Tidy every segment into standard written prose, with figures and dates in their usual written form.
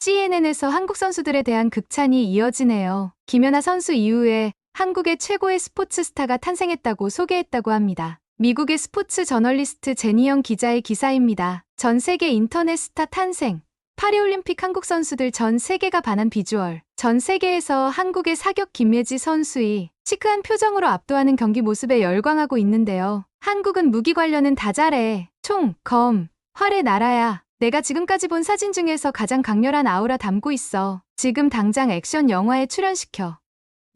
CNN에서 한국 선수들에 대한 극찬이 이어지네요. 김연아 선수 이후에 한국의 최고의 스포츠 스타가 탄생했다고 소개했다고 합니다. 미국의 스포츠 저널리스트 제니영 기자의 기사입니다. 전 세계 인터넷 스타 탄생. 파리올림픽 한국 선수들 전 세계가 반한 비주얼. 전 세계에서 한국의 사격 김예지 선수의 시크한 표정으로 압도하는 경기 모습에 열광하고 있는데요. 한국은 무기 관련은 다 잘해. 총, 검, 활의 나라야. 내가 지금까지 본 사진 중에서 가장 강렬한 아우라 담고 있어. 지금 당장 액션 영화에 출연시켜.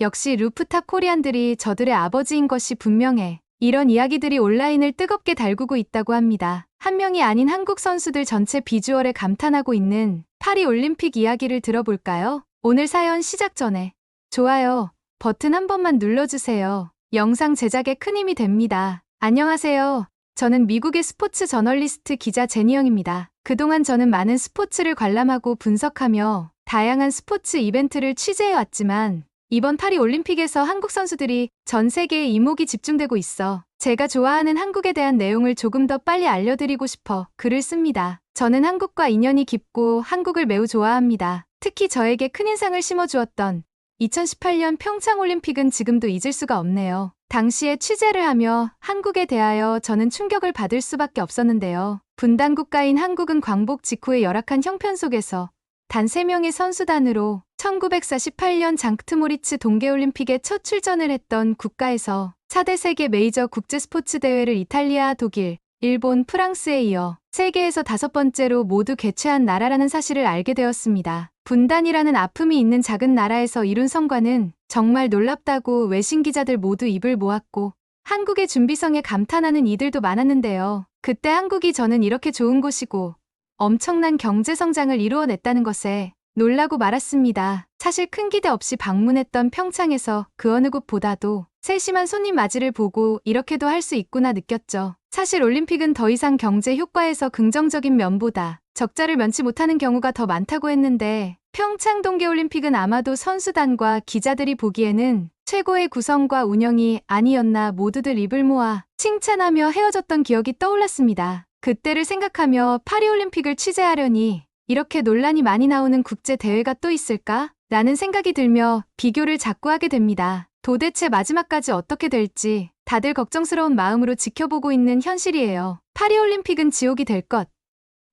역시 루프탑 코리안들이 저들의 아버지인 것이 분명해. 이런 이야기들이 온라인을 뜨겁게 달구고 있다고 합니다. 한 명이 아닌 한국 선수들 전체 비주얼에 감탄하고 있는 파리 올림픽 이야기를 들어볼까요? 오늘 사연 시작 전에 좋아요 버튼 한 번만 눌러주세요. 영상 제작에 큰 힘이 됩니다. 안녕하세요. 저는 미국의 스포츠 저널리스트 기자 제니영입니다. 그동안 저는 많은 스포츠를 관람하고 분석하며 다양한 스포츠 이벤트를 취재해왔지만 이번 파리 올림픽에서 한국 선수들이 전 세계에 이목이 집중되고 있어. 제가 좋아하는 한국에 대한 내용을 조금 더 빨리 알려드리고 싶어 글을 씁니다. 저는 한국과 인연이 깊고 한국을 매우 좋아합니다. 특히 저에게 큰 인상을 심어주었던 2018년 평창올림픽은 지금도 잊을 수가 없네요. 당시에 취재를 하며 한국에 대하여 저는 충격을 받을 수밖에 없었는데요. 분단 국가인 한국은 광복 직후의 열악한 형편 속에서 단 3명의 선수단으로 1948년 장크트모리츠 동계올림픽에 첫 출전을 했던 국가에서 4대 세계 메이저 국제 스포츠 대회를 이탈리아, 독일, 일본, 프랑스에 이어 세계에서 5번째로 모두 개최한 나라라는 사실을 알게 되었습니다. 분단이라는 아픔이 있는 작은 나라에서 이룬 성과는 정말 놀랍다고 외신 기자들 모두 입을 모았고 한국의 준비성에 감탄하는 이들도 많았는데요. 그때 한국이 저는 이렇게 좋은 곳이고 엄청난 경제 성장을 이루어냈다는 것에 놀라고 말았습니다. 사실 큰 기대 없이 방문했던 평창에서 그 어느 곳보다도 세심한 손님 맞이를 보고 이렇게도 할 수 있구나 느꼈죠. 사실 올림픽은 더 이상 경제 효과에서 긍정적인 면보다 적자를 면치 못하는 경우가 더 많다고 했는데 평창 동계올림픽은 아마도 선수단과 기자들이 보기에는 최고의 구성과 운영이 아니었나 모두들 입을 모아 칭찬하며 헤어졌던 기억이 떠올랐습니다. 그때를 생각하며 파리올림픽을 취재하려니 이렇게 논란이 많이 나오는 국제대회가 또 있을까? 라는 생각이 들며 비교를 자꾸 하게 됩니다. 도대체 마지막까지 어떻게 될지 다들 걱정스러운 마음으로 지켜보고 있는 현실이에요. 파리올림픽은 지옥이 될 것.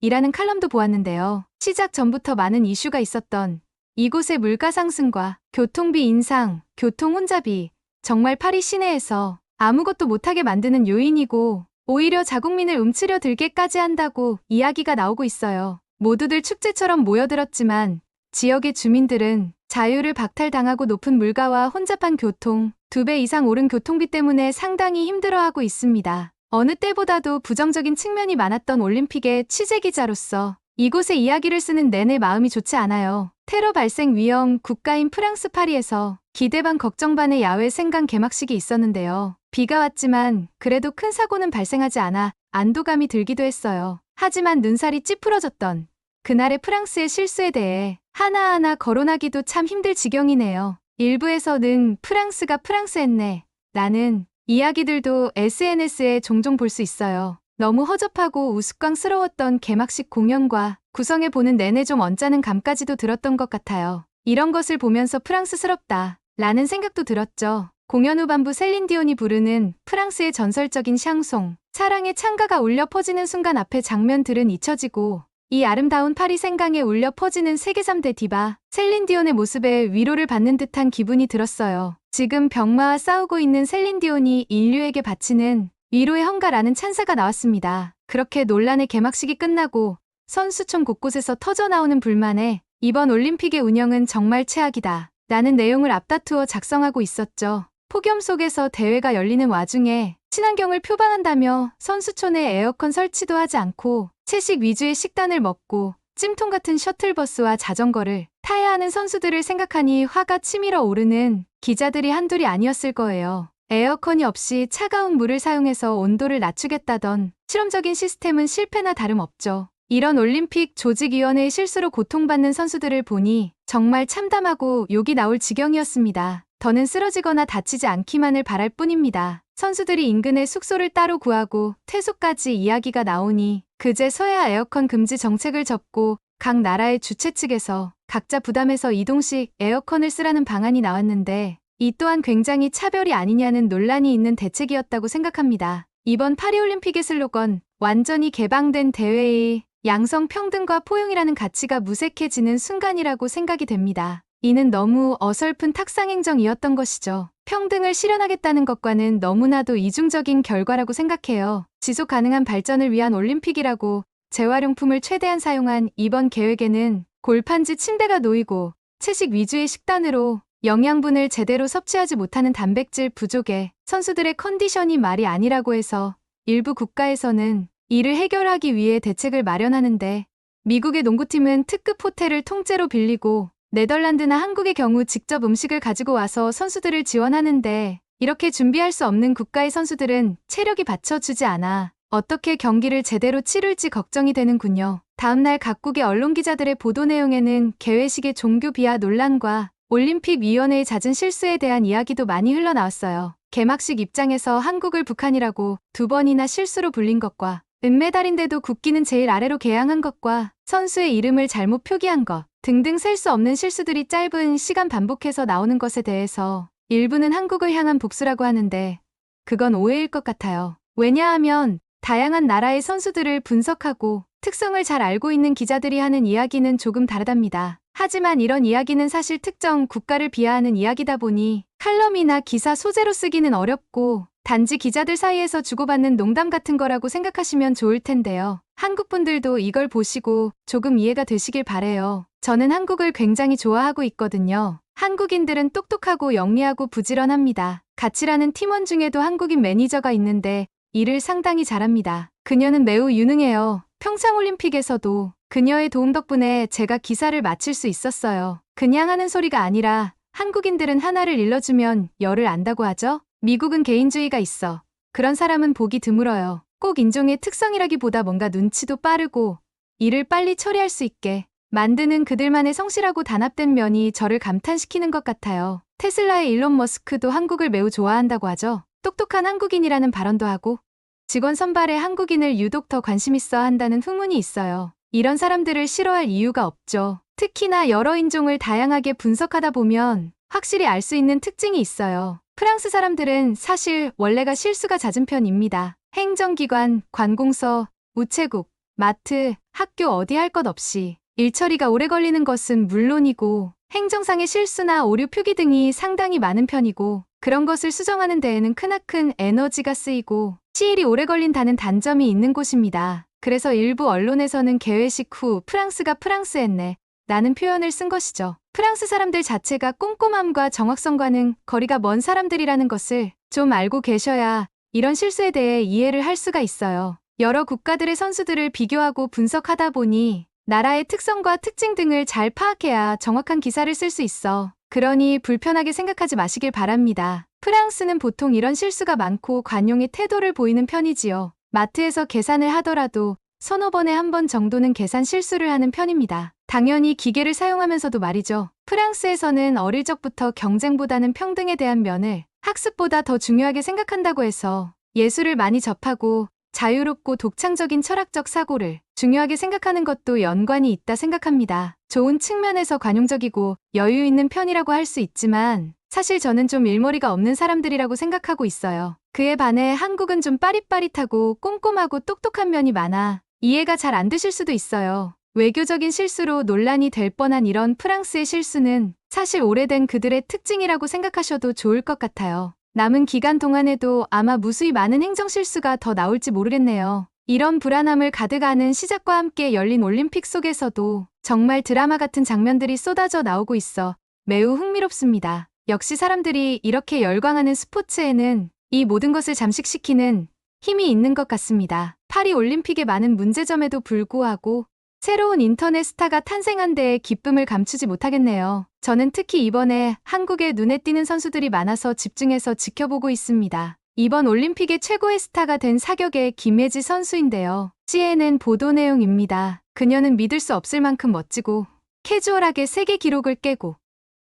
이라는 칼럼도 보았는데요. 시작 전부터 많은 이슈가 있었던 이곳의 물가 상승과 교통비 인상, 교통 혼잡이 정말 파리 시내에서 아무것도 못하게 만드는 요인이고 오히려 자국민을 움츠려 들게까지 한다고 이야기가 나오고 있어요. 모두들 축제처럼 모여들었지만 지역의 주민들은 자유를 박탈당하고 높은 물가와 혼잡한 교통, 2배 이상 오른 교통비 때문에 상당히 힘들어하고 있습니다. 어느 때보다도 부정적인 측면이 많았던 올림픽의 취재기자로서 이곳의 이야기를 쓰는 내내 마음이 좋지 않아요. 테러 발생 위험 국가인 프랑스 파리에서 기대 반 걱정 반의 야외 생강 개막식이 있었는데요. 비가 왔지만 그래도 큰 사고는 발생하지 않아 안도감이 들기도 했어요. 하지만 눈살이 찌푸러졌던 그날의 프랑스의 실수에 대해 하나하나 거론하기도 참 힘들 지경이네요. 일부에서는 프랑스가 프랑스했네 라는 이야기들도 SNS에 종종 볼 수 있어요. 너무 허접하고 우스꽝스러웠던 개막식 공연과 구성해 보는 내내 좀 언짢은 감까지도 들었던 것 같아요. 이런 것을 보면서 프랑스스럽다 라는 생각도 들었죠. 공연 후반부 셀린 디온이 부르는 프랑스의 전설적인 샹송, 사랑의 창가가 울려 퍼지는 순간 앞에 장면들은 잊혀지고 이 아름다운 파리 생강에 울려 퍼지는 세계 3대 디바 셀린 디온의 모습에 위로를 받는 듯한 기분이 들었어요. 지금 병마와 싸우고 있는 셀린 디온이 인류에게 바치는 위로의 헌가라는 찬사가 나왔습니다. 그렇게 논란의 개막식이 끝나고 선수촌 곳곳에서 터져나오는 불만에 이번 올림픽의 운영은 정말 최악이다 라는 내용을 앞다투어 작성하고 있었죠. 폭염 속에서 대회가 열리는 와중에 친환경을 표방한다며 선수촌에 에어컨 설치도 하지 않고 채식 위주의 식단을 먹고 찜통 같은 셔틀버스와 자전거를 타야 하는 선수들을 생각하니 화가 치밀어 오르는 기자들이 한둘이 아니었을 거예요. 에어컨이 없이 차가운 물을 사용해서 온도를 낮추겠다던 실험적인 시스템은 실패나 다름없죠. 이런 올림픽 조직위원회의 실수로 고통받는 선수들을 보니 정말 참담하고 욕이 나올 지경이었습니다. 더는 쓰러지거나 다치지 않기만을 바랄 뿐입니다. 선수들이 인근에 숙소를 따로 구하고 퇴소까지 이야기가 나오니 그제서야 에어컨 금지 정책을 접고 각 나라의 주최 측에서 각자 부담해서 이동식 에어컨을 쓰라는 방안이 나왔는데 이 또한 굉장히 차별이 아니냐는 논란이 있는 대책이었다고 생각합니다. 이번 파리올림픽의 슬로건 완전히 개방된 대회의 양성 평등과 포용이라는 가치가 무색해지는 순간이라고 생각이 됩니다. 이는 너무 어설픈 탁상행정이었던 것이죠. 평등을 실현하겠다는 것과는 너무나도 이중적인 결과라고 생각해요. 지속 가능한 발전을 위한 올림픽이라고 재활용품을 최대한 사용한 이번 계획에는 골판지 침대가 놓이고 채식 위주의 식단으로 영양분을 제대로 섭취하지 못하는 단백질 부족에 선수들의 컨디션이 말이 아니라고 해서 일부 국가에서는 이를 해결하기 위해 대책을 마련하는데 미국의 농구팀은 특급 호텔을 통째로 빌리고 네덜란드나 한국의 경우 직접 음식을 가지고 와서 선수들을 지원하는데 이렇게 준비할 수 없는 국가의 선수들은 체력이 받쳐주지 않아 어떻게 경기를 제대로 치룰지 걱정이 되는군요. 다음날 각국의 언론 기자들의 보도 내용에는 개회식의 종교 비하 논란과 올림픽위원회의 잦은 실수에 대한 이야기도 많이 흘러나왔어요. 개막식 입장에서 한국을 북한이라고 2번이나 실수로 불린 것과 은메달인데도 국기는 제일 아래로 개양한 것과 선수의 이름을 잘못 표기한 것 등등 셀 수 없는 실수들이 짧은 시간 반복해서 나오는 것에 대해서 일부는 한국을 향한 복수라고 하는데 그건 오해일 것 같아요. 왜냐하면 다양한 나라의 선수들을 분석하고 특성을 잘 알고 있는 기자들이 하는 이야기는 조금 다르답니다. 하지만 이런 이야기는 사실 특정 국가를 비하하는 이야기다 보니 칼럼이나 기사 소재로 쓰기는 어렵고 단지 기자들 사이에서 주고받는 농담 같은 거라고 생각하시면 좋을 텐데요. 한국 분들도 이걸 보시고 조금 이해가 되시길 바래요. 저는 한국을 굉장히 좋아하고 있거든요. 한국인들은 똑똑하고 영리하고 부지런합니다. 가치라는 팀원 중에도 한국인 매니저가 있는데 일을 상당히 잘합니다. 그녀는 매우 유능해요. 평창올림픽에서도 그녀의 도움 덕분에 제가 기사를 마칠 수 있었어요. 그냥 하는 소리가 아니라 한국인들은 하나를 일러주면 열을 안다고 하죠. 미국은 개인주의가 있어. 그런 사람은 보기 드물어요. 꼭 인종의 특성이라기보다 뭔가 눈치도 빠르고 일을 빨리 처리할 수 있게 만드는 그들만의 성실하고 단합된 면이 저를 감탄시키는 것 같아요. 테슬라의 일론 머스크도 한국을 매우 좋아한다고 하죠. 똑똑한 한국인이라는 발언도 하고 직원 선발에 한국인을 유독 더 관심 있어 한다는 후문이 있어요. 이런 사람들을 싫어할 이유가 없죠. 특히나 여러 인종을 다양하게 분석하다 보면 확실히 알 수 있는 특징이 있어요. 프랑스 사람들은 사실 원래가 실수가 잦은 편입니다. 행정기관, 관공서, 우체국, 마트, 학교 어디 할 것 없이 일 처리가 오래 걸리는 것은 물론이고 행정상의 실수나 오류 표기 등이 상당히 많은 편이고 그런 것을 수정하는 데에는 크나큰 에너지가 쓰이고 시일이 오래 걸린다는 단점이 있는 곳입니다. 그래서 일부 언론에서는 개회식 후 프랑스가 프랑스했네 라는 표현을 쓴 것이죠. 프랑스 사람들 자체가 꼼꼼함과 정확성과는 거리가 먼 사람들이라는 것을 좀 알고 계셔야 이런 실수에 대해 이해를 할 수가 있어요. 여러 국가들의 선수들을 비교하고 분석하다 보니 나라의 특성과 특징 등을 잘 파악해야 정확한 기사를 쓸 수 있어. 그러니 불편하게 생각하지 마시길 바랍니다. 프랑스는 보통 이런 실수가 많고 관용의 태도를 보이는 편이지요. 마트에서 계산을 하더라도 서너 번에 한 번 정도는 계산 실수를 하는 편입니다. 당연히 기계를 사용하면서도 말이죠. 프랑스에서는 어릴 적부터 경쟁보다는 평등에 대한 면을 학습보다 더 중요하게 생각한다고 해서 예술을 많이 접하고 자유롭고 독창적인 철학적 사고를 중요하게 생각하는 것도 연관이 있다 생각합니다. 좋은 측면에서 관용적이고 여유 있는 편이라고 할 수 있지만 사실 저는 좀 일머리가 없는 사람들이라고 생각하고 있어요. 그에 반해 한국은 좀 빠릿빠릿하고 꼼꼼하고 똑똑한 면이 많아 이해가 잘 안 되실 수도 있어요. 외교적인 실수로 논란이 될 뻔한 이런 프랑스의 실수는 사실 오래된 그들의 특징이라고 생각하셔도 좋을 것 같아요. 남은 기간 동안에도 아마 무수히 많은 행정실수가 더 나올지 모르겠네요. 이런 불안함을 가득하는 시작과 함께 열린 올림픽 속에서도 정말 드라마 같은 장면들이 쏟아져 나오고 있어 매우 흥미롭습니다. 역시 사람들이 이렇게 열광하는 스포츠에는 이 모든 것을 잠식시키는 힘이 있는 것 같습니다. 파리 올림픽의 많은 문제점에도 불구하고 새로운 인터넷 스타가 탄생한 데에 기쁨을 감추지 못하겠네요. 저는 특히 이번에 한국에 눈에 띄는 선수들이 많아서 집중해서 지켜보고 있습니다. 이번 올림픽의 최고의 스타가 된 사격의 김혜지 선수인데요. CNN 보도 내용입니다. 그녀는 믿을 수 없을 만큼 멋지고 캐주얼하게 세계 기록을 깨고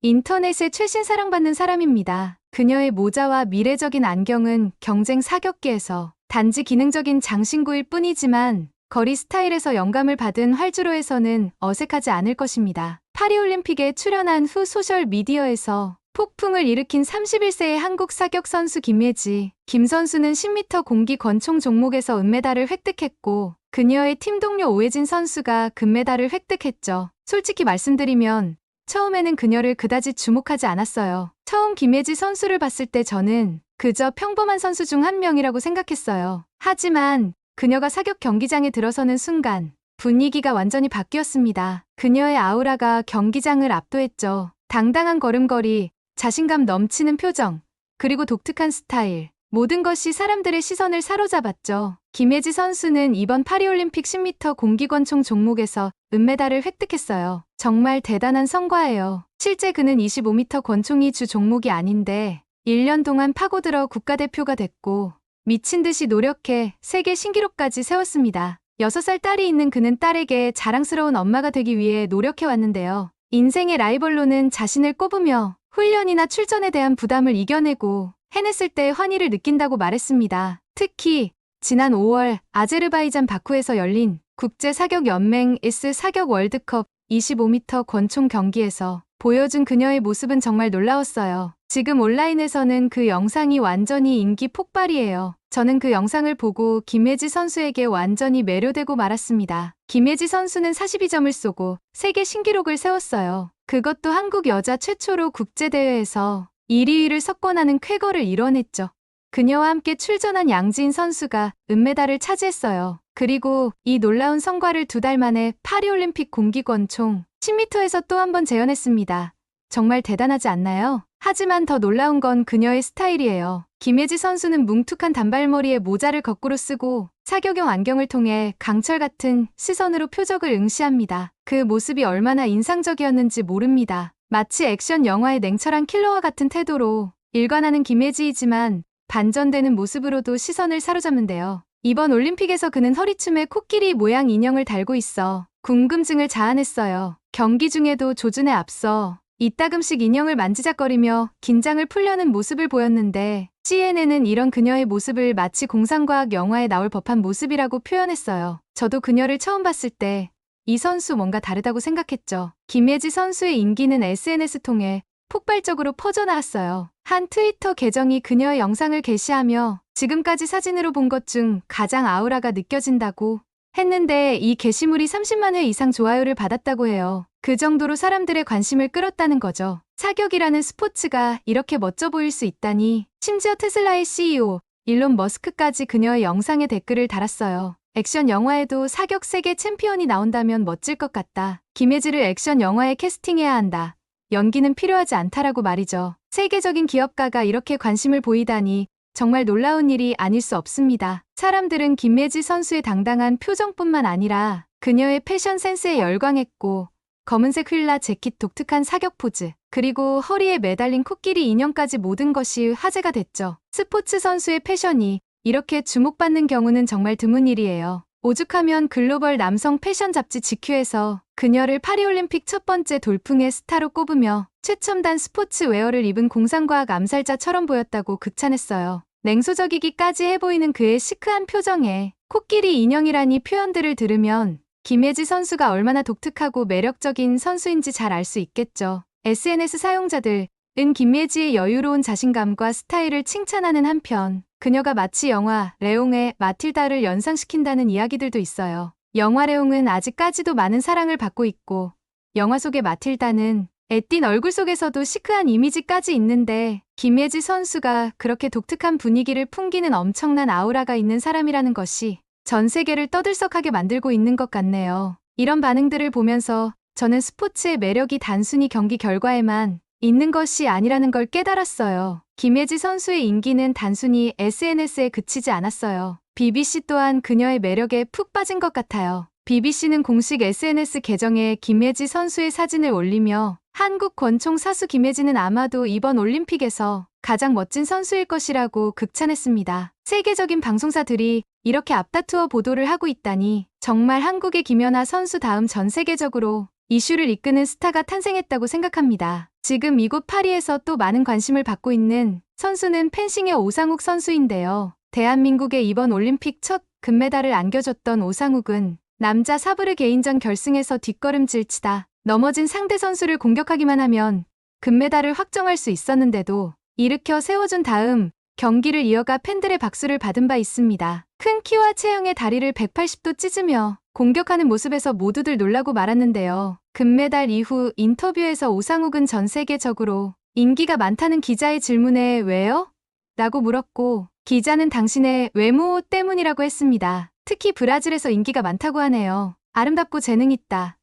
인터넷에 최신 사랑받는 사람입니다. 그녀의 모자와 미래적인 안경은 경쟁 사격계에서 단지 기능적인 장신구일 뿐이지만 거리 스타일에서 영감을 받은 활주로에서는 어색하지 않을 것입니다. 파리올림픽에 출연한 후 소셜미디어에서 폭풍을 일으킨 31세의 한국 사격 선수 김예지. 김 선수는 10m 공기 권총 종목에서 은메달을 획득했고 그녀의 팀 동료 오해진 선수가 금메달을 획득했죠. 솔직히 말씀드리면 처음에는 그녀를 그다지 주목하지 않았어요. 처음 김예지 선수를 봤을 때 저는 그저 평범한 선수 중 한 명이라고 생각했어요. 하지만 그녀가 사격 경기장에 들어서는 순간 분위기가 완전히 바뀌었습니다. 그녀의 아우라가 경기장을 압도했죠. 당당한 걸음걸이, 자신감 넘치는 표정, 그리고 독특한 스타일. 모든 것이 사람들의 시선을 사로잡았죠. 김예지 선수는 이번 파리올림픽 10m 공기권총 종목에서 은메달을 획득했어요. 정말 대단한 성과예요. 실제 그는 25m 권총이 주 종목이 아닌데 1년 동안 파고들어 국가대표가 됐고 미친 듯이 노력해 세계 신기록까지 세웠습니다. 6살 딸이 있는 그는 딸에게 자랑스러운 엄마가 되기 위해 노력해왔는데요. 인생의 라이벌로는 자신을 꼽으며 훈련이나 출전에 대한 부담을 이겨내고 해냈을 때 환희를 느낀다고 말했습니다. 특히 지난 5월 아제르바이잔 바쿠에서 열린 국제사격연맹 S 사격 월드컵 25m 권총 경기에서 보여준 그녀의 모습은 정말 놀라웠어요. 지금 온라인에서는 그 영상이 완전히 인기 폭발이에요. 저는 그 영상을 보고 김예지 선수에게 완전히 매료되고 말았습니다. 김예지 선수는 42점을 쏘고 세계 신기록을 세웠어요. 그것도 한국 여자 최초로 국제대회에서 1위를 석권하는 쾌거를 이뤄냈죠. 그녀와 함께 출전한 양지인 선수가 은메달을 차지했어요. 그리고 이 놀라운 성과를 2달 만에 파리올림픽 공기권총 10m에서 또 한 번 재현했습니다. 정말 대단하지 않나요? 하지만 더 놀라운 건 그녀의 스타일이에요. 김예지 선수는 뭉툭한 단발머리에 모자를 거꾸로 쓰고 사격용 안경을 통해 강철 같은 시선으로 표적을 응시합니다. 그 모습이 얼마나 인상적이었는지 모릅니다. 마치 액션 영화의 냉철한 킬러와 같은 태도로 일관하는 김예지이지만 반전되는 모습으로도 시선을 사로잡는데요. 이번 올림픽에서 그는 허리춤에 코끼리 모양 인형을 달고 있어 궁금증을 자아냈어요. 경기 중에도 조준에 앞서 이따금씩 인형을 만지작거리며 긴장을 풀려는 모습을 보였는데 CNN은 이런 그녀의 모습을 마치 공상과학 영화에 나올 법한 모습이라고 표현했어요. 저도 그녀를 처음 봤을 때 이 선수 뭔가 다르다고 생각했죠. 김예지 선수의 인기는 SNS 통해 폭발적으로 퍼져나왔어요. 한 트위터 계정이 그녀의 영상을 게시하며 지금까지 사진으로 본 것 중 가장 아우라가 느껴진다고 했는데 이 게시물이 30만 회 이상 좋아요를 받았다고 해요. 그 정도로 사람들의 관심을 끌었다는 거죠. 사격이라는 스포츠가 이렇게 멋져 보일 수 있다니. 심지어 테슬라의 CEO 일론 머스크까지 그녀의 영상에 댓글을 달았어요. 액션 영화에도 사격 세계 챔피언이 나온다면 멋질 것 같다. 김예지를 액션 영화에 캐스팅해야 한다. 연기는 필요하지 않다라고 말이죠. 세계적인 기업가가 이렇게 관심을 보이다니 정말 놀라운 일이 아닐 수 없습니다. 사람들은 김예지 선수의 당당한 표정뿐만 아니라 그녀의 패션 센스에 열광했고 검은색 휠라 재킷 독특한 사격 포즈 그리고 허리에 매달린 코끼리 인형까지 모든 것이 화제가 됐죠. 스포츠 선수의 패션이 이렇게 주목받는 경우는 정말 드문 일이에요. 오죽하면 글로벌 남성 패션 잡지 GQ에서 그녀를 파리올림픽 첫 번째 돌풍의 스타로 꼽으며 최첨단 스포츠 웨어를 입은 공상과학 암살자처럼 보였다고 극찬했어요. 냉소적이기까지 해보이는 그의 시크한 표정에 코끼리 인형이라니 표현들을 들으면 김예지 선수가 얼마나 독특하고 매력적인 선수인지 잘 알 수 있겠죠. SNS 사용자들은 김예지의 여유로운 자신감과 스타일을 칭찬하는 한편 그녀가 마치 영화 레옹의 마틸다를 연상시킨다는 이야기들도 있어요. 영화 레옹은 아직까지도 많은 사랑을 받고 있고 영화 속의 마틸다는 애띤 얼굴 속에서도 시크한 이미지까지 있는데 김예지 선수가 그렇게 독특한 분위기를 풍기는 엄청난 아우라가 있는 사람이라는 것이 전 세계를 떠들썩하게 만들고 있는 것 같네요. 이런 반응들을 보면서 저는 스포츠의 매력이 단순히 경기 결과에만 있는 것이 아니라는 걸 깨달았어요. 김예지 선수의 인기는 단순히 SNS에 그치지 않았어요. BBC 또한 그녀의 매력에 푹 빠진 것 같아요. BBC는 공식 SNS 계정에 김예지 선수의 사진을 올리며 한국 권총 사수 김예지는 아마도 이번 올림픽에서 가장 멋진 선수일 것이라고 극찬했습니다. 세계적인 방송사들이 이렇게 앞다투어 보도를 하고 있다니 정말 한국의 김연아 선수 다음 전 세계적으로 이슈를 이끄는 스타가 탄생했다고 생각합니다. 지금 이곳 파리에서 또 많은 관심을 받고 있는 선수는 펜싱의 오상욱 선수인데요. 대한민국의 이번 올림픽 첫 금메달을 안겨줬던 오상욱은 남자 사브르 개인전 결승에서 뒷걸음질 치다 넘어진 상대 선수를 공격하기만 하면 금메달을 확정할 수 있었는데도 일으켜 세워준 다음 경기를 이어가 팬들의 박수를 받은 바 있습니다. 큰 키와 체형의 다리를 180도 찢으며 공격하는 모습에서 모두들 놀라고 말았는데요. 금메달 이후 인터뷰에서 오상욱은 전 세계적으로 인기가 많다는 기자의 질문에 왜요? 라고 물었고 기자는 당신의 외모 때문이라고 했습니다. 특히 브라질에서 인기가 많다고 하네요. 아름답고 재능 있다.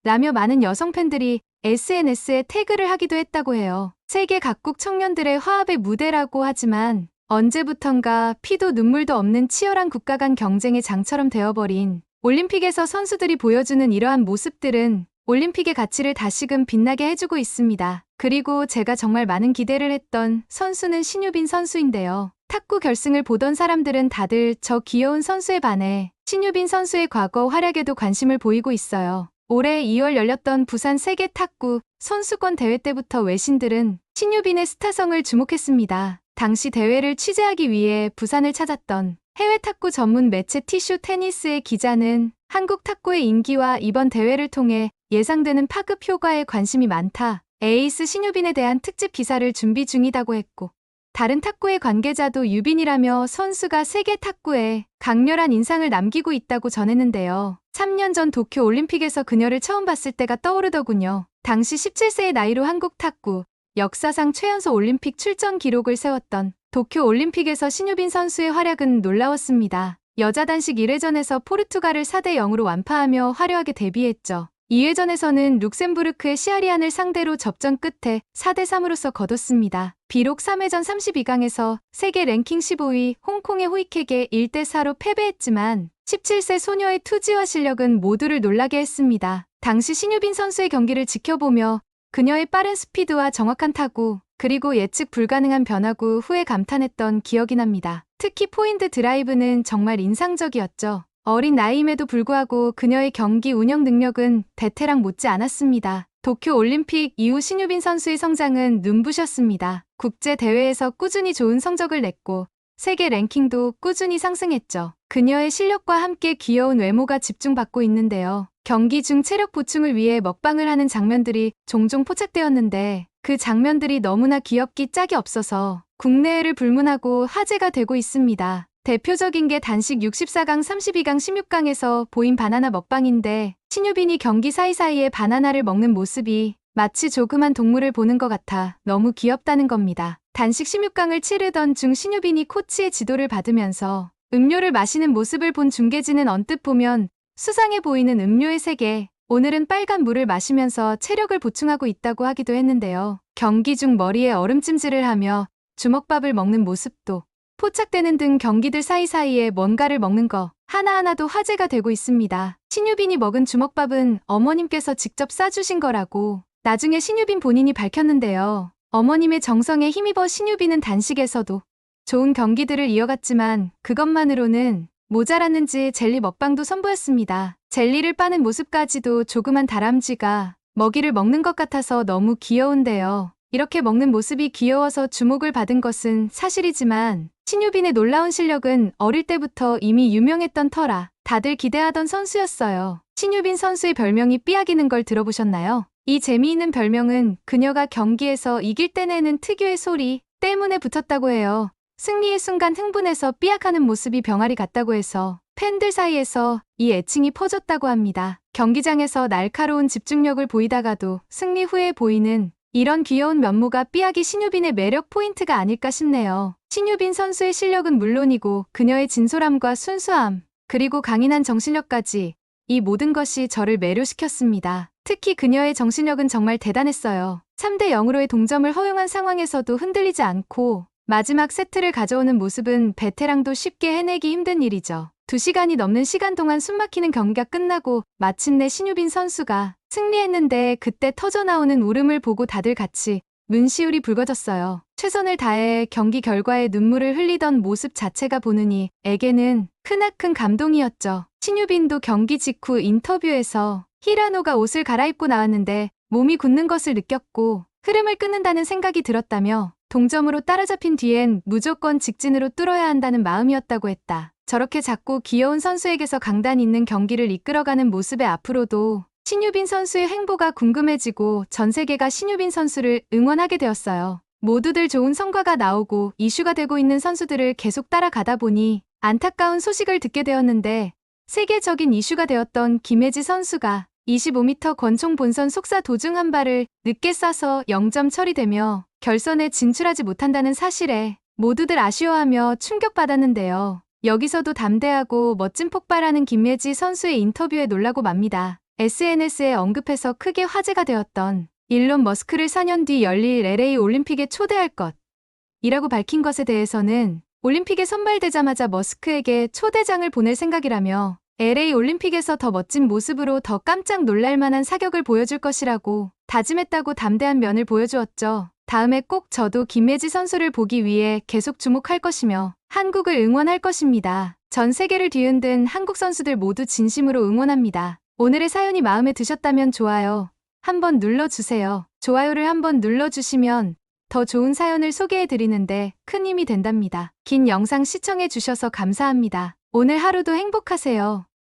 라며 많은 여성 팬들이 SNS에 태그를 하기도 했다고 해요. 세계 각국 청년들의 화합의 무대라고 하지만 언제부턴가 피도 눈물도 없는 치열한 국가 간 경쟁의 장처럼 되어버린 올림픽에서 선수들이 보여주는 이러한 모습들은 올림픽의 가치를 다시금 빛나게 해주고 있습니다. 그리고 제가 정말 많은 기대를 했던 선수는 신유빈 선수인데요. 탁구 결승을 보던 사람들은 다들 저 귀여운 선수에 반해 신유빈 선수의 과거 활약에도 관심을 보이고 있어요. 올해 2월 열렸던 부산 세계 탁구 선수권 대회 때부터 외신들은 신유빈의 스타성을 주목했습니다. 당시 대회를 취재하기 위해 부산을 찾았던 해외 탁구 전문 매체 티슈 테니스의 기자는 한국 탁구의 인기와 이번 대회를 통해 예상되는 파급 효과에 관심이 많다. 에이스 신유빈에 대한 특집 기사를 준비 중이다고 했고 다른 탁구의 관계자도 유빈이라며 선수가 세계 탁구에 강렬한 인상을 남기고 있다고 전했는데요. 3년 전 도쿄 올림픽에서 그녀를 처음 봤을 때가 떠오르더군요. 당시 17세의 나이로 한국 탁구 역사상 최연소 올림픽 출전 기록을 세웠던 도쿄 올림픽에서 신유빈 선수의 활약은 놀라웠습니다. 여자 단식 1회전에서 포르투갈을 4대 0으로 완파하며 화려하게 데뷔했죠. 2회전에서는 룩셈부르크의 시아리안을 상대로 접전 끝에 4대 3으로서 거뒀습니다. 비록 3회전 32강에서 세계 랭킹 15위 홍콩의 호이케게 1대 4로 패배했지만 17세 소녀의 투지와 실력은 모두를 놀라게 했습니다. 당시 신유빈 선수의 경기를 지켜보며 그녀의 빠른 스피드와 정확한 타구, 그리고 예측 불가능한 변화구 후에 감탄했던 기억이 납니다. 특히 포인트 드라이브는 정말 인상적이었죠. 어린 나이임에도 불구하고 그녀의 경기 운영 능력은 베테랑 못지 않았습니다. 도쿄 올림픽 이후 신유빈 선수의 성장은 눈부셨습니다. 국제 대회에서 꾸준히 좋은 성적을 냈고 세계 랭킹도 꾸준히 상승했죠. 그녀의 실력과 함께 귀여운 외모가 집중받고 있는데요. 경기 중 체력 보충을 위해 먹방을 하는 장면들이 종종 포착되었는데 그 장면들이 너무나 귀엽기 짝이 없어서 국내외를 불문하고 화제가 되고 있습니다. 대표적인 게 단식 64강, 32강, 16강에서 보인 바나나 먹방인데 신유빈이 경기 사이사이에 바나나를 먹는 모습이 마치 조그만 동물을 보는 것 같아 너무 귀엽다는 겁니다. 단식 16강을 치르던 중 신유빈이 코치의 지도를 받으면서 음료를 마시는 모습을 본 중계진은 언뜻 보면 수상해 보이는 음료의 색에 오늘은 빨간 물을 마시면서 체력을 보충하고 있다고 하기도 했는데요. 경기 중 머리에 얼음찜질을 하며 주먹밥을 먹는 모습도 포착되는 등 경기들 사이사이에 뭔가를 먹는 거 하나하나도 화제가 되고 있습니다. 신유빈이 먹은 주먹밥은 어머님께서 직접 싸주신 거라고 나중에 신유빈 본인이 밝혔는데요. 어머님의 정성에 힘입어 신유빈은 단식에서도 좋은 경기들을 이어갔지만 그것만으로는 모자랐는지 젤리 먹방도 선보였습니다. 젤리를 빠는 모습까지도 조그만 다람쥐가 먹이를 먹는 것 같아서 너무 귀여운데요. 이렇게 먹는 모습이 귀여워서 주목을 받은 것은 사실이지만 신유빈의 놀라운 실력은 어릴 때부터 이미 유명했던 터라 다들 기대하던 선수였어요. 신유빈 선수의 별명이 삐약이는 걸 들어보셨나요? 이 재미있는 별명은 그녀가 경기에서 이길 때 내는 특유의 소리 때문에 붙었다고 해요. 승리의 순간 흥분해서 삐약하는 모습이 병아리 같다고 해서 팬들 사이에서 이 애칭이 퍼졌다고 합니다. 경기장에서 날카로운 집중력을 보이다가도 승리 후에 보이는 이런 귀여운 면모가 삐약이 신유빈의 매력 포인트가 아닐까 싶네요. 신유빈 선수의 실력은 물론이고 그녀의 진솔함과 순수함, 그리고 강인한 정신력까지 이 모든 것이 저를 매료시켰습니다. 특히 그녀의 정신력은 정말 대단했어요. 3대 0으로의 동점을 허용한 상황에서도 흔들리지 않고 마지막 세트를 가져오는 모습은 베테랑도 쉽게 해내기 힘든 일이죠. 2시간이 넘는 시간 동안 숨막히는 경기가 끝나고 마침내 신유빈 선수가 승리했는데 그때 터져나오는 울음을 보고 다들 같이 눈시울이 붉어졌어요. 최선을 다해 경기 결과에 눈물을 흘리던 모습 자체가 보는 이에게는 크나큰 감동이었죠. 신유빈도 경기 직후 인터뷰에서 히라노가 옷을 갈아입고 나왔는데 몸이 굳는 것을 느꼈고 흐름을 끊는다는 생각이 들었다며 동점으로 따라잡힌 뒤엔 무조건 직진으로 뚫어야 한다는 마음이었다고 했다. 저렇게 작고 귀여운 선수에게서 강단 있는 경기를 이끌어가는 모습에 앞으로도 신유빈 선수의 행보가 궁금해지고 전 세계가 신유빈 선수를 응원하게 되었어요. 모두들 좋은 성과가 나오고 이슈가 되고 있는 선수들을 계속 따라가다 보니 안타까운 소식을 듣게 되었는데 세계적인 이슈가 되었던 김혜지 선수가 25m 권총 본선 속사 도중 한 발을 늦게 쏴서 0점 처리되며 결선에 진출하지 못한다는 사실에 모두들 아쉬워하며 충격받았는데요. 여기서도 담대하고 멋진 폭발하는 김혜지 선수의 인터뷰에 놀라고 맙니다. SNS에 언급해서 크게 화제가 되었던 일론 머스크를 4년 뒤 열릴 LA 올림픽에 초대할 것 이라고 밝힌 것에 대해서는 올림픽에 선발되자마자 머스크에게 초대장을 보낼 생각이라며 LA 올림픽에서 더 멋진 모습으로 더 깜짝 놀랄 만한 사격을 보여줄 것이라고 다짐했다고 담대한 면을 보여주었죠. 다음에 꼭 저도 김혜지 선수를 보기 위해 계속 주목할 것이며 한국을 응원할 것입니다. 전 세계를 뒤흔든 한국 선수들 모두 진심으로 응원합니다. 오늘의 사연이 마음에 드셨다면 좋아요 한번 눌러주세요. 좋아요를 한번 눌러주시면 더 좋은 사연을 소개해드리는데 큰 힘이 된답니다. 긴 영상 시청해주셔서 감사합니다. 오늘 하루도 행복하세요.